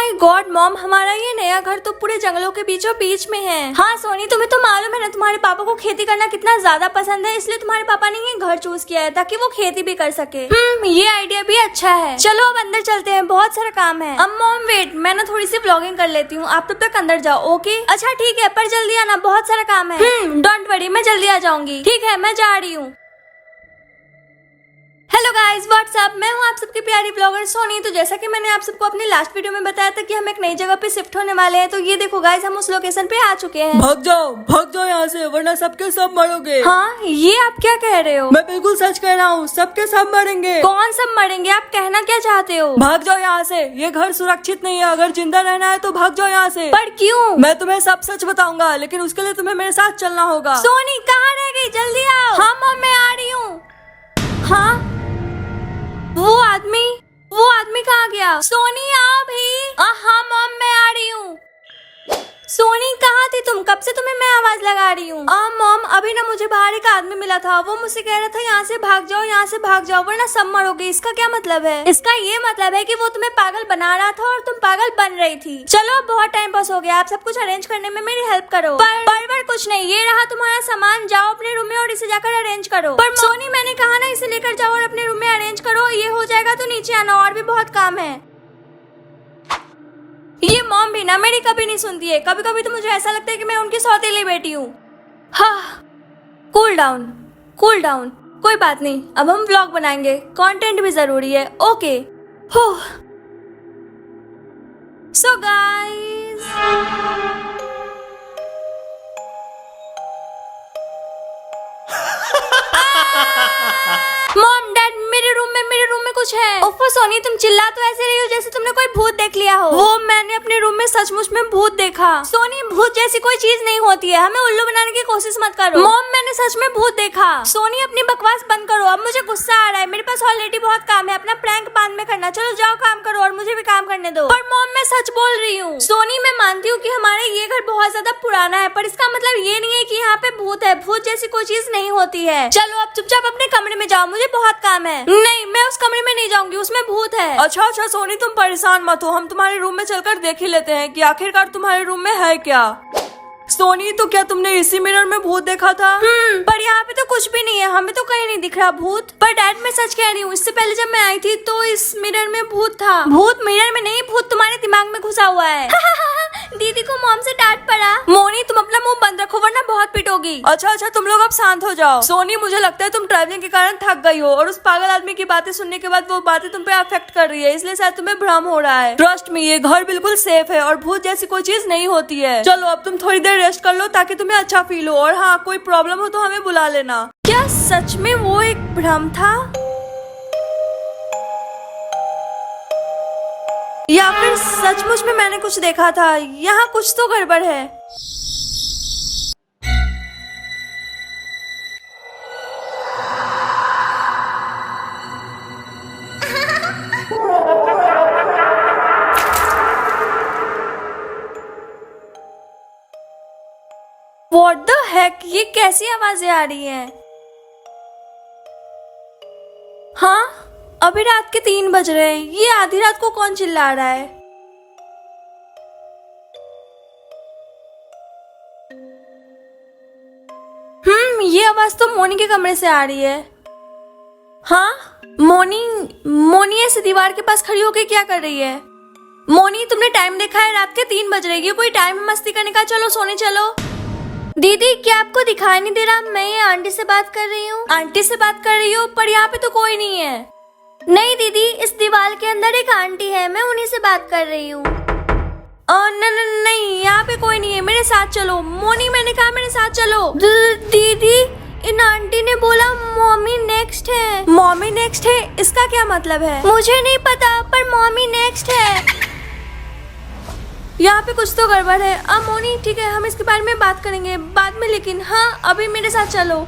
My God mom, हमारा ये नया घर तो पूरे जंगलों के बीचों बीच में है। हाँ सोनी, तुम्हें तो मालूम है ना तुम्हारे पापा को खेती करना कितना ज्यादा पसंद है, इसलिए तुम्हारे पापा ने ये घर चूज किया है ताकि वो खेती भी कर सके। ये आइडिया भी अच्छा है। चलो अब अंदर चलते हैं, बहुत सारा काम है। अब मॉम वेट, मैं ना थोड़ी सी व्लॉगिंग कर लेती हूँ, आप तब तक अंदर जाओ। ओके अच्छा ठीक है, पर जल्दी आना, बहुत सारा काम है। डोंट वरी, मैं जल्दी आ जाऊंगी। ठीक है, मैं जा रही हूँ। हेलो गाइस, व्हाट्सअप, मैं हूँ आप सबकी प्यारी ब्लॉगर सोनी। तो जैसा कि मैंने आप सबको अपनी लास्ट वीडियो में बताया था कि हम एक नई जगह पे शिफ्ट होने वाले हैं, तो ये देखो गाइस, हम उस लोकेशन पे आ चुके हैं। भाग जाओ यहाँ से, वरना सबके सब मरोगे। हाँ, ये आप क्या कह रहे हो? मैं बिल्कुल सच कह रहा हूँ, सबके सब मरेंगे। कौन सब मरेंगे? आप कहना क्या चाहते हो? भाग जाओ यहाँ से, ये घर सुरक्षित नहीं है। अगर जिंदा रहना है तो भाग जाओ यहाँ से। पर क्यों? मैं तुम्हें सब सच बताऊंगा, लेकिन उसके लिए तुम्हें मेरे साथ चलना होगा। सोनी कहाँ रह गई? जल्दी आओ। हाँ मॉम, मैं आ रही हूँ। हाँ, वो आदमी कहाँ गया? सोनी आओ भी। हाँ मॉम, मैं आ रही हूँ। सोनी कहाँ थी तुम? कब से तुम्हें मैं आवाज लगा रही हूँ। मॉम, अभी ना मुझे बाहर एक आदमी मिला था, वो मुझसे कह रहा था यहाँ से भाग जाओ वरना सब मरोगे। इसका क्या मतलब है? इसका ये मतलब है कि वो तुम्हें पागल बना रहा था और तुम पागल बन रही थी। चलो बहुत टाइम पास हो गया, आप सब कुछ अरेंज करने में मेरी हेल्प करो। पर कुछ नहीं, ये रहा तुम्हारा सामान, जाओ अपने रूम में और इसे जाकर अरेंज करो। पर सोनी, मैंने कहा ना इसे लेकर जाओ और अपने रूम में अरेंज करो, ये हो जाएगा तो नीचे आना, और भी बहुत काम है। ये मॉम भी ना मेरी कभी नहीं सुनती है, कभी कभी तो मुझे ऐसा लगता है कि मैं उनकी सौतेली बेटी हूँ। हाँ, कूल डाउन, कोई बात नहीं, अब हम व्लॉग बनाएंगे, कंटेंट भी जरूरी है। Okay so guys, mom dad, मेरे रूम में कुछ है। ओफो सोनी, तुम चिल्ला तो ऐसे रही हो जैसे तुमने कोई भूत देख लिया हो। वो मैंने अपने रूम में सचमुच में भूत देखा। सोनी, भूत जैसी कोई चीज नहीं होती है, हमें उल्लू बनाने की कोशिश मत करो। मॉम, मैंने सच में भूत देखा। सोनी, अपनी बकवास बंद करो, अब मुझे गुस्सा आ रहा है, मेरे पास ऑलरेडी बहुत काम है, अपना प्रैंक बाद में करना। चलो जाओ काम करो और मुझे भी काम करने दो। पर मॉम, मैं सच बोल रही हूँ। सोनी, मैं मानती हूँ कि हमारा ये घर बहुत ज्यादा पुराना है, पर इसका मतलब ये नहीं है कि यहाँ पे भूत है। भूत जैसी कोई चीज नहीं होती है। चलो अब चुपचाप अपने कमरे में जाओ, मुझे बहुत काम है। नहीं, मैं उस कमरे में नहीं जाऊंगी, उसमें भूत है। अच्छा सोनी, तुम परेशान मत हो, हम तुम्हारे रूम में चलकर देख ही लेते हैं कि आखिरकार तुम्हारे रूम में है क्या। सोनी, तो क्या तुमने इसी मिरर में भूत देखा था? पर यहाँ पे तो कुछ भी नहीं है, हमें तो कहीं नहीं दिख रहा भूत। पर डैड, मैं सच कह रही हूँ, इससे पहले जब मैं आई थी तो इस मिरर में भूत था। भूत मिरर में नहीं, भूत तुम्हारे दिमाग में घुसा हुआ है। दीदी को मॉम से डांट पड़ा। मोनी, तुम अपना मुंह बंद रखो वरना बहुत पिटोगी। अच्छा, तुम लोग अब शांत हो जाओ। सोनी, मुझे लगता है तुम ट्रैवलिंग के कारण थक गई हो और उस पागल आदमी की बातें सुनने के बाद वो बातें तुम पे अफेक्ट कर रही है, इसलिए शायद तुम्हें भ्रम हो रहा है। ट्रस्ट मी, ये घर बिल्कुल सेफ है और भूत जैसी कोई चीज नहीं होती है। चलो अब तुम थोड़ी देर रेस्ट कर लो ताकि तुम्हें अच्छा फील हो, और हाँ, कोई प्रॉब्लम हो तो हमें बुला लेना। क्या सच में वो एक भ्रम था या फिर सचमुच में मैंने कुछ देखा था? यहाँ कुछ तो गड़बड़ है। What the heck? ये कैसी आवाजें आ रही हैं? हाँ, अभी रात के 3 बज रहे हैं, ये आधी रात को कौन चिल्ला रहा है? ये आवाज तो मोनी के कमरे से आ रही है। हाँ, मोनी ऐसे दीवार के पास खड़ी होकर क्या कर रही है? मोनी, तुमने टाइम देखा है? रात के 3 बज रहे हैं, ये कोई टाइम है मस्ती करने का? चलो सोने चलो। दीदी, क्या आपको दिखाई नहीं दे रहा? मैं ये आंटी से बात कर रही हूँ। आंटी से बात कर रही हो? पर यहाँ पे तो कोई नहीं है। नहीं दीदी, इस दीवार के अंदर एक आंटी है, मैं उन्हीं से बात कर रही हूँ। नहीं, यहाँ पे कोई नहीं है, मेरे साथ चलो। मोनी, मैंने कहा मेरे साथ चलो। दीदी, इन आंटी ने बोला मॉमी नेक्स्ट है। मॉमी नेक्स्ट है? इसका क्या मतलब है? मुझे नहीं पता, पर मॉमी नेक्स्ट है। यहाँ पे कुछ तो गड़बड़ है। मोनी, ठीक है, हम इसके बारे में बात करेंगे बाद में, लेकिन हाँ, अभी मेरे साथ चलो।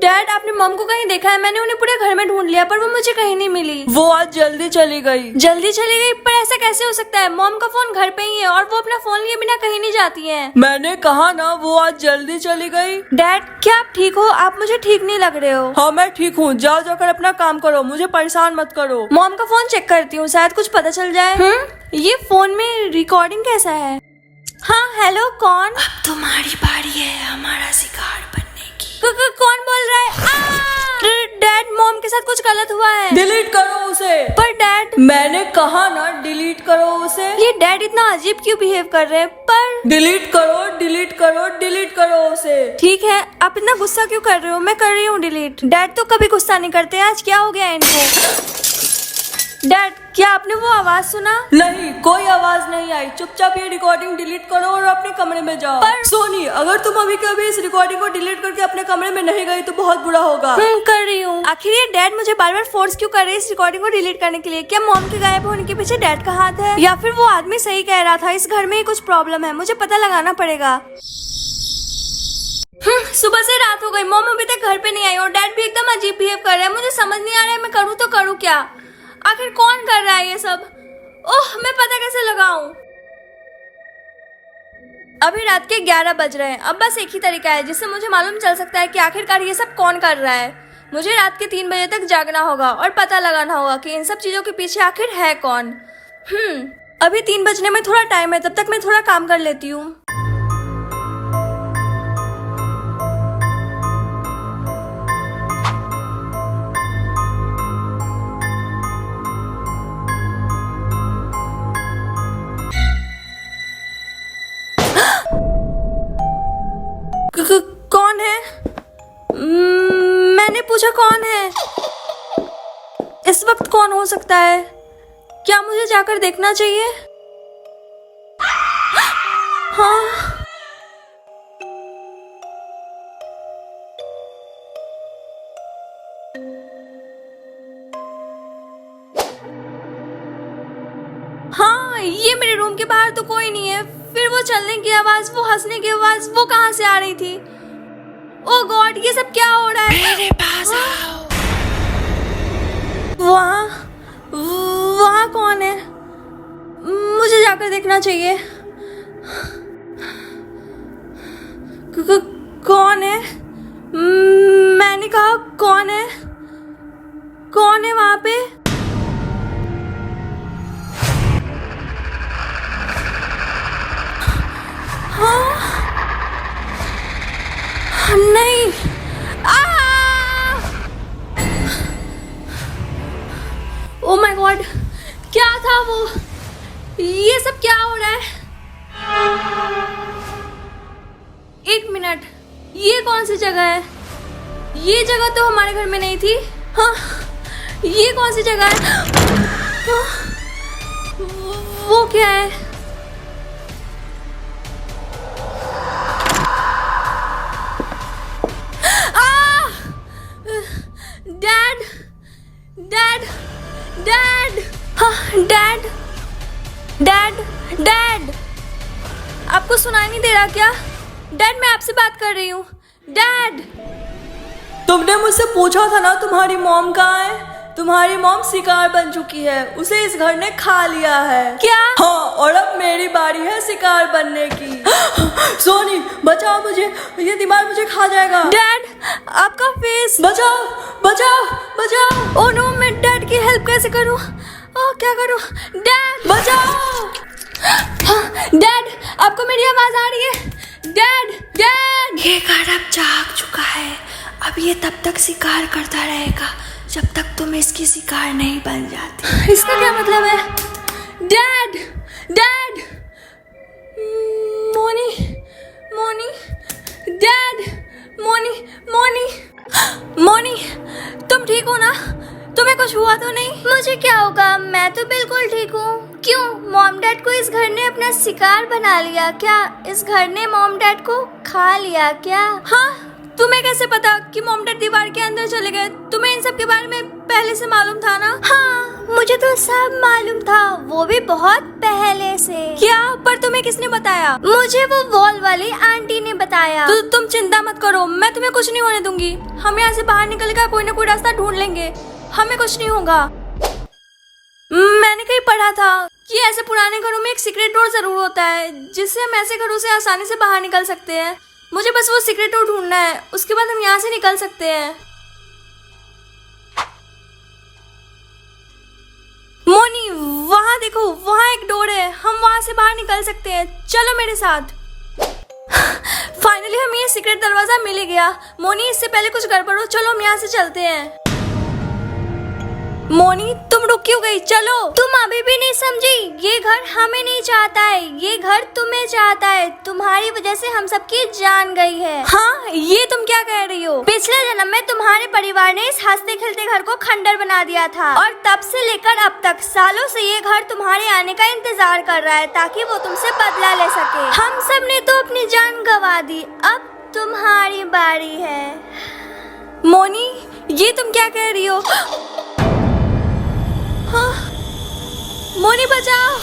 डैड आपने मॉम को कहीं देखा है? मैंने उन्हें पूरे घर में ढूंढ लिया पर वो मुझे कहीं नहीं मिली। वो आज जल्दी चली गई। जल्दी चली गई? पर ऐसा कैसे हो सकता है? मॉम का फोन घर पे ही है और वो अपना फोन लिए बिना कहीं नहीं जाती है। मैंने कहा ना वो आज जल्दी चली गई। डैड क्या आप ठीक हो? आप मुझे ठीक नहीं लग रहे हो। हाँ मैं ठीक हूँ, जाओ जाकर अपना काम करो, मुझे परेशान मत करो। मॉम का फोन चेक करती हूँ, शायद कुछ पता चल जाए। ये फोन में रिकॉर्डिंग कैसा है? हाँ हेलो, कौन? अब तुम्हारी बारी है हमारा शिकार बनने की। कौन बोल रहा है? डैड मॉम के साथ कुछ गलत हुआ है। डिलीट करो उसे। पर डैड मैंने कहा ना डिलीट करो उसे। ये डैड इतना अजीब क्यों बिहेव कर रहे हैं? पर डिलीट करो डिलीट करो डिलीट करो उसे। ठीक है, आप इतना गुस्सा क्यों कर रहे हो? मैं कर रही हूँ डिलीट। डैड तो कभी गुस्सा नहीं करते, आज क्या हो गया इनको? डैड क्या आपने वो आवाज सुना? नहीं कोई आवाज नहीं आई, चुपचाप ये रिकॉर्डिंग डिलीट करो और अपने कमरे में जाओ। पर सोनी अगर तुम अभी के अभी इस रिकॉर्डिंग को डिलीट करके अपने कमरे में नहीं गई तो बहुत बुरा होगा। कर रही हूँ। आखिर ये डैड मुझे बार बार फोर्स क्यों कर रहे हैं इस रिकॉर्डिंग को डिलीट करने के लिए? क्या मॉम के गायब होने के पीछे डैड का हाथ है, या फिर वो आदमी सही कह रहा था, इस घर में ही कुछ प्रॉब्लम है? मुझे पता लगाना पड़ेगा। सुबह से रात हो गई, मॉम अभी तक घर पे नहीं आई और डैड भी एकदम अजीब बिहेव कर रहे हैं। मुझे समझ नहीं आ रहा है मैं करूँ तो करूँ क्या? आखिर कौन कर रहा है ये सब? ओह मैं पता कैसे लगाऊं? अभी रात के 11 बज रहे हैं। अब बस एक ही तरीका है जिससे मुझे मालूम चल सकता है कि आखिरकार ये सब कौन कर रहा है। मुझे रात के 3 बजे तक जागना होगा और पता लगाना होगा कि इन सब चीजों के पीछे आखिर है कौन। अभी 3 बजने में थोड़ा टाइम है, तब तक मैं थोड़ा काम कर लेती हूँ। कौन है? मैंने पूछा कौन है? इस वक्त कौन हो सकता है? क्या मुझे जाकर देखना चाहिए? हाँ हाँ ये मेरे रूम के बाहर तो कोई नहीं है। फिर वो चलने की आवाज, वो हंसने की आवाज, वो कहाँ से आ रही थी? ओह गॉड ये सब क्या हो रहा है? मेरे पास आओ। वहाँ कौन है? मुझे जाकर देखना चाहिए। कौन है? मैंने कहा कौन है? कौन है वहाँ पे? नहीं। ओह माय गॉड क्या था वो? ये सब क्या हो रहा है? एक मिनट, ये कौन सी जगह है? ये जगह तो हमारे घर में नहीं थी। हाँ ये कौन सी जगह है? वो क्या है? Dad dad dad dad dad dad आपको सुनाई नहीं दे रहा क्या? डैड मैं आपसे बात कर रही हूँ। डैड तुमने मुझसे पूछा था ना तुम्हारी मॉम कहाँ है? तुम्हारी मॉम शिकार बन चुकी है, उसे इस घर ने खा लिया है। क्या? हाँ और अब मेरी बारी है शिकार बनने की। सोनी बचाओ मुझे, ये दीवार मुझे खा जाएगा। डैड आपका फेस। बचाओ बचाओ बचाओ। ओह नो मैं डैड की हेल्प कैसे करूँ? क्या करूँ? डैड बचाओ। डैड आपको मेरी आवाज आ रही है? डैड डैड ये घर अब जाग चुका है, अब ये तब तक शिकार करता रहेगा जब तक तुम इसकी शिकार नहीं बन जाती। इसका क्या मतलब है? Dad dad Moni Moni dad Moni Moni Moni तुम ठीक हो ना? तुम्हें कुछ हुआ तो नहीं? मुझे क्या होगा, मैं तो बिल्कुल ठीक हूँ। क्यों मॉम डैड को इस घर ने अपना शिकार बना लिया क्या? इस घर ने मॉम डैड को खा लिया क्या? हाँ तुम्हें कैसे पता कि मॉम डैड दीवार के अंदर चले गए? तुम्हें इन सब के बारे में पहले से मालूम था ना? हाँ मुझे तो सब मालूम था। वो भी बहुत पहले से। क्या? पर तुम्हें किसने बताया? मुझे वो वॉल वाली आंटी ने बताया। तो तुम चिंता मत करो, मैं तुम्हें कुछ नहीं होने दूंगी। हम यहाँ से बाहर निकल कर कोई ना कोई रास्ता ढूंढ लेंगे, हमें कुछ नहीं होगा। मैंने कहीं पढ़ा था कि ऐसे पुराने घरों में एक सीक्रेट डोर जरूर होता है, जिससे हम ऐसे घरों से आसानी से बाहर निकल सकते हैं। मुझे बस वो सीक्रेट डोर ढूंढना है, उसके बाद हम यहाँ से निकल सकते हैं। मोनी, वहाँ देखो, वहाँ एक डोर है, हम वहाँ से बाहर निकल सकते हैं। चलो मेरे साथ। फाइनली हमें ये सीक्रेट दरवाजा मिल ही गया। मोनी, इससे पहले कुछ गड़बड़ हो, चलो हम यहाँ से चलते हैं। मोनी, तुम रुक क्यों गई? चलो। तुम अभी भी नहीं समझी, ये घर हमें नहीं चाहता है, ये घर तुम्हें चाहता है। तुम्हारी वजह से हम सबकी जान गई है। हाँ, ये तुम क्या कह रही हो? पिछले जन्म में तुम्हारे परिवार ने इस हंसते खेलते घर को खंडर बना दिया था, और तब से लेकर अब तक सालों से ये घर तुम्हारे आने का इंतजार कर रहा है, ताकि वो तुमसे बदला ले सके। हम सब ने तो अपनी जान गंवा दी, अब तुम्हारी बारी है। मोनी, ये तुम क्या कह रही हो? हाँ, मोनी बचाओ।